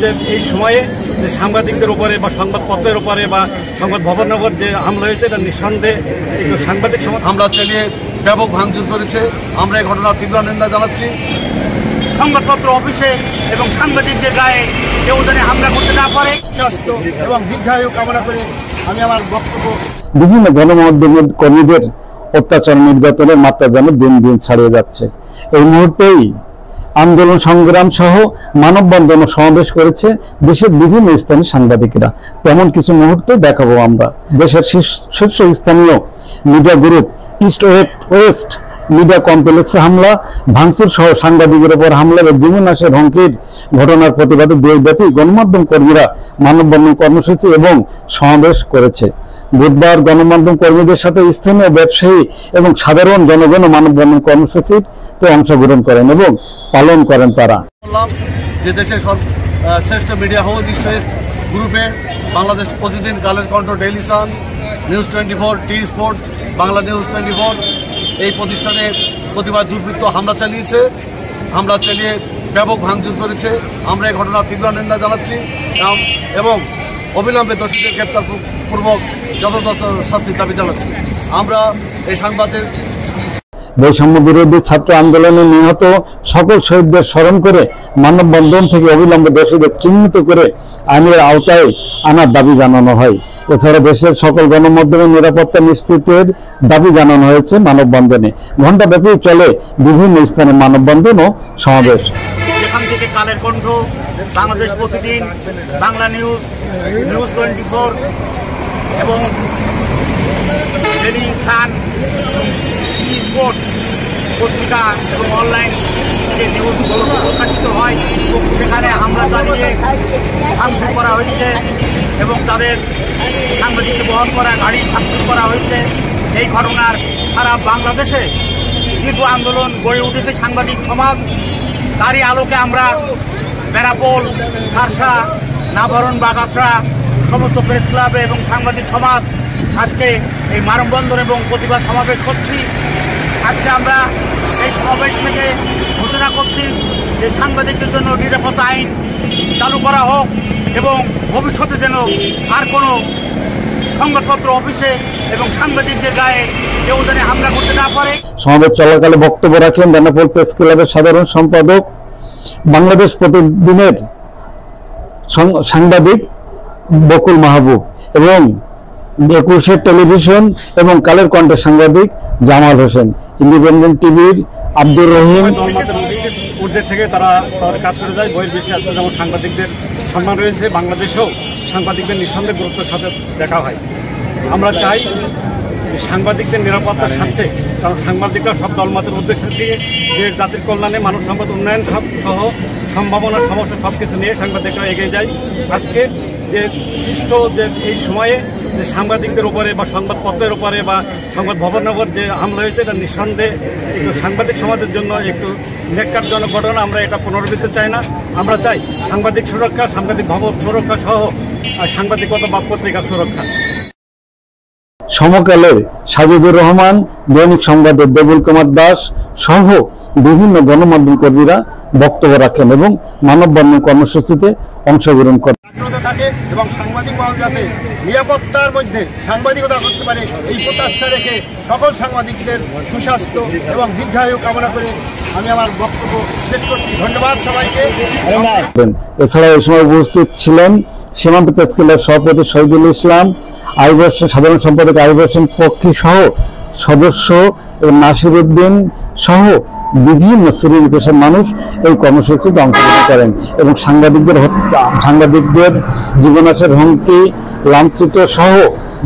যে এই সময়ে যে সাংবাদিকদের উপরে বা সংবাদপত্রের উপরে বা সংবাদ ভবনের উপর যে হামলা হয়েছে এটা নিঃসন্দেহে সাংবাদিক হামলা চালিয়ে ব্যাপক ভাঙচুর করেছে। আমরা এই ঘটনার তীব্র নিন্দা জানাচ্ছি। সংবাদপত্র অফিসে এবং সাংবাদিকদের গায়ে কেউ যেন হামলা করতে না পারে, স্বাস্থ্য এবং দীর্ঘায়ু কামনা করে আমি আমার বক্তব্য। বিভিন্ন গণমাধ্যমের কর্মীদের অত্যাচার নির্যাতনের মাত্রা যেন দিন দিন ছাড়িয়ে যাচ্ছে। এই মুহূর্তেই আন্দোলন সংগ্রাম সহ মানববন্ধন ও সমাবেশ করেছে দেশের বিভিন্ন স্থানীয় সাংবাদিকরা। তেমন কিছু মুহূর্ত দেখাবো আমরা। দেশের শীর্ষস্থানীয় media group east West media কমপ্লেক্সে হামলা, ভাঙচুর সহ সাংবাদিকের উপর হামলা এবং জীবনাশের হুমকির ঘটনার প্রতিবাদে দেশব্যাপী গণমাধ্যম কর্মীরা মানববন্ধন কর্মসূচি এবং সমাবেশ করেছে। বুধবার গণমাধ্যম কর্মীদের সাথে স্থানীয় ব্যবসায়ী এবং সাধারণ জনগণ মানববন্ধন কর্মসূচিতে অংশগ্রহণ করেন এবং পালন করেন। তারা যে দেশের শ্রেষ্ঠ মিডিয়া হাউস ইস্ট ওয়েস্ট গ্রুপে বাংলাদেশ প্রতিদিন, Kaler Kantho, Daily Sun, news 24, T Sports, Bangla news 24 এই প্রতিষ্ঠানে প্রতিবাদ দুর্বৃত্ত হামলা চালিয়ে ব্যাপক ভাঙচুর করেছে। আমরা এই ঘটনার তীব্র নিন্দা জানাচ্ছি এবং অবিলম্বে দোষীদের গ্রেপ্তার পূর্বক যথাযথ শাস্তির দাবি জানাচ্ছি। আমরা এই সাংবাদিক বৈষম্য বিরোধী ছাত্র আন্দোলনে নিহত সকল শহীদদের স্মরণ করে মানববন্ধন থেকে অবিলম্বে দোষীদের চিহ্নিত করে আইনের আওতায় আনার দাবি জানানো হয়। এছাড়া দেশের সকল গণমাধ্যমের নিরাপত্তা নিশ্চিতের দাবি জানানো হয়েছে মানববন্ধনে। ঘণ্টাব্যাপী চলে বিভিন্ন স্থানে মানববন্ধন ও সমাবেশ। এখান থেকে কালের কণ্ঠ, বাংলাদেশ প্রতিদিন, বাংলা নিউজ 24 এবং ডেইলি সান, টি স্পোর্টস পত্রিকা এবং অনলাইন যে নিউজগুলো প্রকাশিত হয় সেখানে হামলা চালিয়ে ভাঙচুর করা হয়েছে এবং তাদের সাংবাদিককে বহন করা গাড়ি ভাঙচুর করা হয়েছে। এই ঘটনার সারা বাংলাদেশে দীর্ঘ আন্দোলন গড়ে উঠেছে সাংবাদিক সমাজ। তারই আলোকে আমরা বেনাপোল, সারসা, নাভারণ, বাগাছড়া সমস্ত প্রেস ক্লাবে এবং সাংবাদিক সমাজ আজকে এই মানববন্ধন এবং প্রতিবাদ সমাবেশ করছি। আজকে আমরা এই সমাবেশ থেকে ঘোষণা করছি যে সাংবাদিকদের জন্য নিরাপত্তা আইন চালু করা হোক এবং ভবিষ্যতে যেন আর কোনো সংবাদপত্র অফিসে এবং সাংবাদিকদের গায়ে কেউ যেন হামলা করতে না পারে। সমাবেশ চলাকালে বক্তব্য রাখেন বেনাপোল প্রেস ক্লাবের সাধারণ সম্পাদক, বাংলাদেশ প্রতিদিনের সাংবাদিক বকুল মাহবুব এবং 21 টেলিভিশন এবং কালের কণ্ঠের সাংবাদিক জামাল হোসেন, ইন্ডিপেন্ডেন্ট টিভির আব্দুর রহিম। উর্ধে থেকে তারা কাজ করে যায়। বহির্বিশ্বে আসলে যেমন সাংবাদিকদের সম্মান রয়েছে, বাংলাদেশেও সাংবাদিকদের নিঃসন্দেহে গুরুত্বের সাথে দেখা হয়। আমরা চাই সাংবাদিকদের নিরাপত্তার স্বার্থে, কারণ সাংবাদিকরা সব দলমতের উদ্দেশ্য দিয়ে যে জাতির কল্যাণে, মানব সম্পদ উন্নয়ন সহ সম্ভাবনা, সমস্যা সব কিছু নিয়ে সাংবাদিকরা এগিয়ে যায়। আজকে যে সৃষ্ট যে এই সময়ে যে সাংবাদিকদের উপরে বা সংবাদপত্রের উপরে বা সংবাদ ভবনের উপর যে হামলা হয়েছে এটা নিঃসন্দেহে একটু সাংবাদিক সমাজের জন্য একটু ন্যাক্কারজনক ঘটনা। আমরা এটা পুনরাবৃত্তি চাই না। আমরা চাই সাংবাদিক সুরক্ষা, সাংবাদিক ভবন সুরক্ষা সহ সাংবাদিকতা বা পত্রিকার সুরক্ষা। সমকালের সাজিদুর রহমান, দৈনিক সংবাদের দেবুল কুমার দাস সহ বিভিন্ন গণমাধ্যম কর্মীরা বক্তব্য রাখেন এবং মানববন্ধন কর্মসূচিতে অংশগ্রহণ করেন। থাকে এবং সাংবাদিক মহল যাতে নিরাপত্তার মধ্যে সাংবাদিকতা করতে পারে এই প্রত্যাশা রেখে সকল সাংবাদিকদের সুস্বাস্থ্য এবং দীর্ঘায়ু কামনা করে আমি আমার বক্তব্য শেষ করছি। ধন্যবাদ সবাইকে। এছাড়া এই সময় উপস্থিত ছিলেন সীমান্ত প্রেস ক্লাবের সভাপতি শহীদুল ইসলাম, সাধারণ সম্পাদক আরিফ হোসেন পক্ষী সহ সদস্য এবং নাসির উদ্দিন সহ বিভিন্ন শ্রেণী পেশার মানুষ এই কর্মসূচিতে অংশগ্রহণ করেন এবং সাংবাদিকদের জীবনাশের হুমকি, লাঞ্ছিত সহ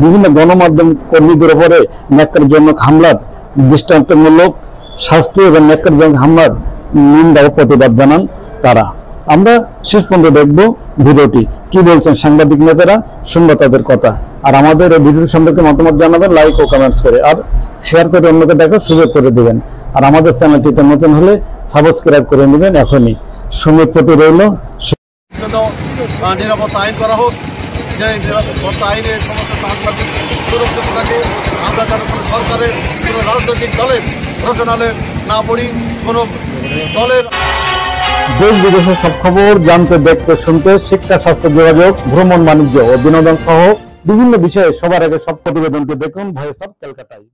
বিভিন্ন গণমাধ্যম কর্মীদের উপরে ন্যাক্কারজনক হামলার দৃষ্টান্তমূলক শাস্তি এবং ন্যাক্কারজনক হামলার নিন্দা ও প্রতিবাদ জানান তারা। আমরা শেষ পর্যন্ত দেখব ভিডিওটি, কি বলছেন সাংবাদিক নেতারা, শুনবো তাদের কথা। আর আমাদের এই ভিডিও সম্পর্কে মতামত জানাবেন লাইক ও কমেন্টস করে, আর শেয়ার করে অন্যকে দেখার সুযোগ করে দেবেন। আর আমাদের চ্যানেলটিতে নতুন হলে সাবস্ক্রাইব করে নেবেন এখনই। সময় প্রতি রইল নিরাপত্তা আইন করা হোক, যে নিরাপত্তা আইনের সমস্ত সাংবাদিক সুরক্ষিত থাকে। আমরা যেন কোনো সরকারের, কোনো রাজনৈতিক দলের ঘোষণালে না পড়ি, কোনো দলের দেশ বিদেশের সব খবর জানতে, দেখতে, শুনতে, শিক্ষা, স্বাস্থ্য, যোগাযোগ, ভ্রমণ, বাণিজ্য ও বিনোদন সহ বিভিন্ন বিষয়ে সবার আগে সব প্রতিবেদনটি দেখুন ভয়েস অফ ক্যালকাটায়।